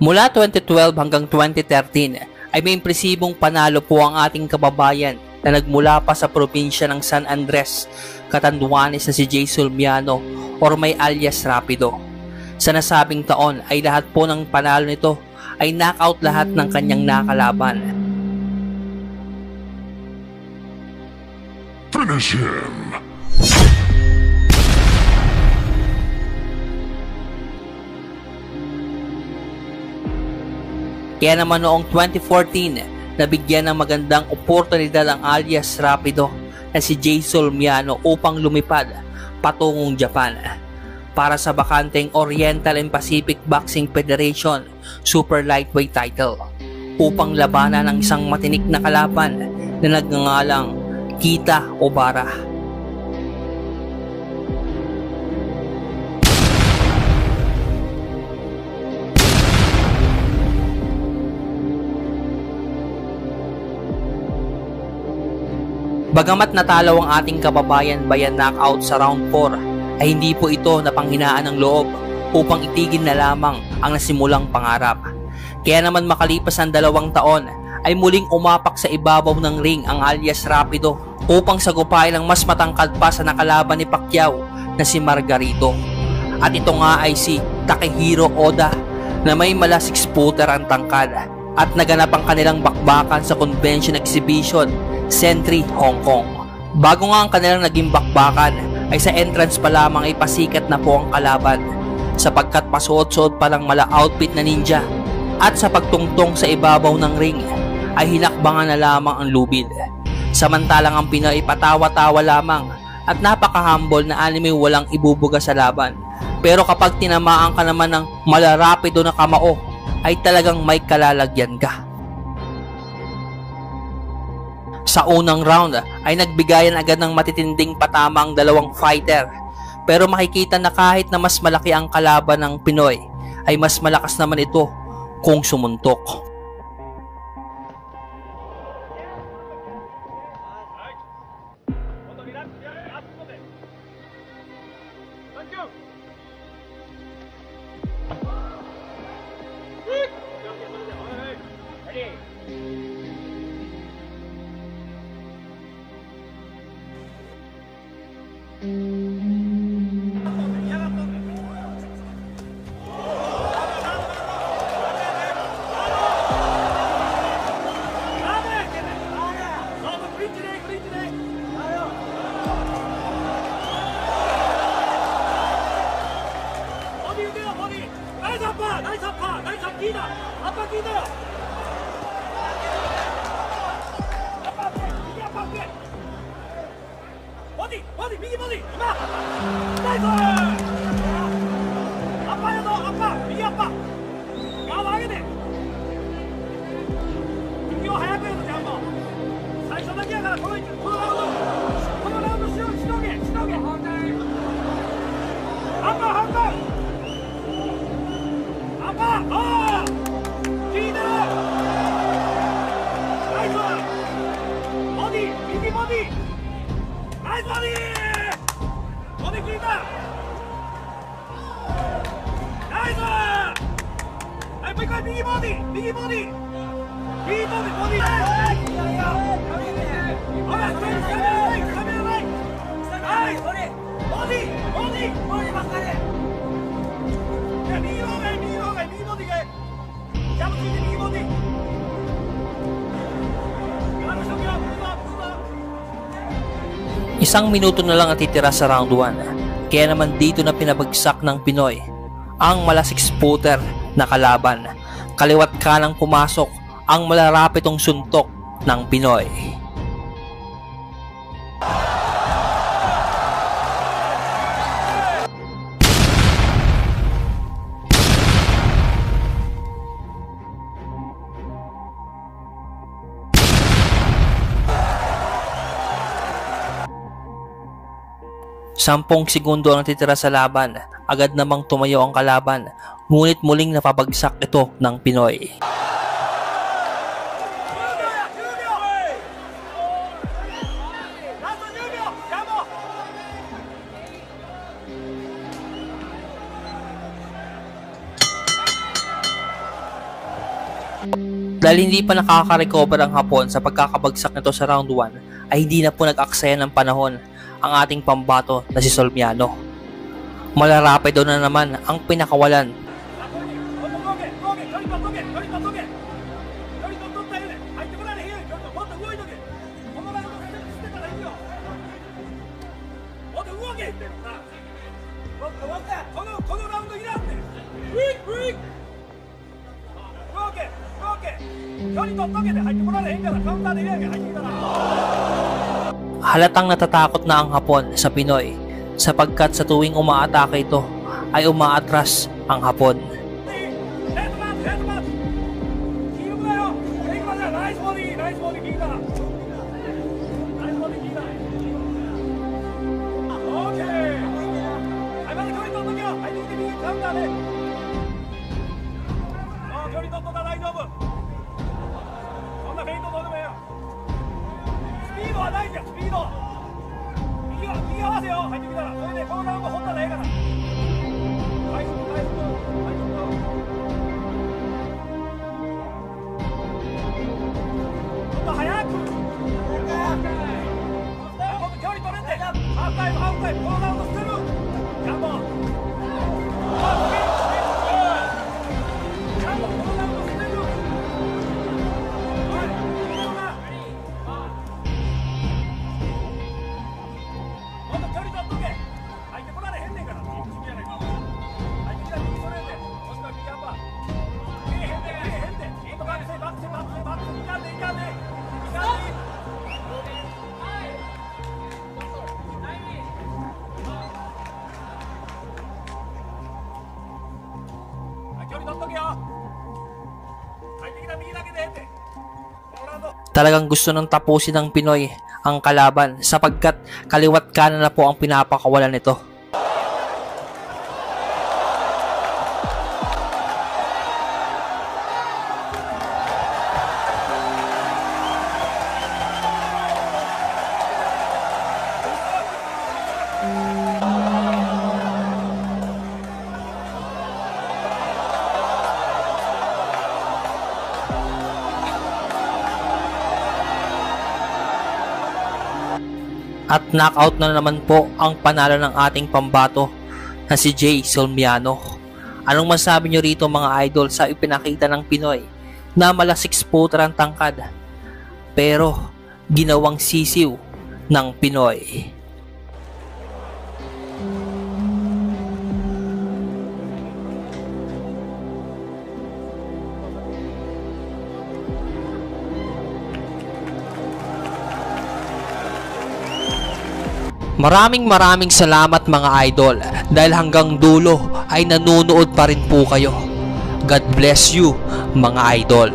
Mula 2012 hanggang 2013 ay may impresibong panalo po ang ating kababayan na nagmula pa sa probinsya ng San Andres, Catanduanes na si Jay Solmiano or may alias Rapido. Sa nasabing taon ay lahat po ng panalo nito ay knockout lahat ng kanyang nakalaban. Finish him! Kaya naman noong 2014, nabigyan ng magandang oportunidad ang alias Rapido na si Jay Solmiano upang lumipad patungong Japan para sa bakanteng Oriental and Pacific Boxing Federation Super Lightweight title upang labanan ang isang matinik na kalaban na nagngangalang Kita Obara. Bagamat natalo ang ating kababayan bayan knockout sa round 4, ay hindi po ito napanghinaan ng loob upang itigil na lamang ang nasimulang pangarap. Kaya naman makalipas ang 2 taon, ay muling umapak sa ibabaw ng ring ang alias Rapido upang sagupain ang mas matangkad pa sa nakalaban ni Pacquiao na si Margarito. At ito nga ay si Takehiro Oda na may mala 6-footer ang tangkad at naganap ang kanilang bakbakan sa convention exhibition Century, Hong Kong. Bago nga ang kanilang naging bakbakan ay sa entrance pa lamang ay pasikat na po ang kalaban sapagkat pasuot-suot pa lang mala outfit na ninja at sa pagtungtong sa ibabaw ng ring ay hinakbangan na lamang ang lubid. Samantalang ang Pinoy ay patawa-tawa lamang at napaka-humble na anime walang ibubuga sa laban. Pero kapag tinamaan ka naman ng malarapido na kamao ay talagang may kalalagyan ka. Sa unang round ay nagbigayan agad ng matitinding patama ang 2 fighter, pero makikita na kahit na mas malaki ang kalaban ng Pinoy ay mas malakas naman ito kung sumuntok. Isang minuto na lang natitira sa round 1, kaya naman dito na pinabagsak ng Pinoy ang mala 6-footer na kalaban. Kaliwat kanang pumasok ang malarapitong suntok ng Pinoy. Sampung segundo ang natitira sa laban, agad namang tumayo ang kalaban, ngunit muling napabagsak ito ng Pinoy. Dahil hindi pa nakaka-recover ang Hapon sa pagkakabagsak nito sa round 1, ay hindi na po nag-aksaya ng panahon ang ating pambato na si Solmiano. Malarapay daw na naman ang pinakawalan. Halatang natatakot na ang Hapon sa Pinoy sapagkat sa tuwing umaatake ito ay umaatras ang Hapon. Talagang gusto ng tapusin ng Pinoy ang kalaban sapagkat kaliwat kanan na po ang pinapakawalan nito. At knockout na naman po ang panalo ng ating pambato na si Jay Solmiano. Anong masabi nyo rito mga idol sa ipinakita ng Pinoy na mala 6-footer ang tangkad pero ginawang sisiw ng Pinoy? Maraming salamat mga idol dahil hanggang dulo ay nanonood pa rin po kayo. God bless you mga idol.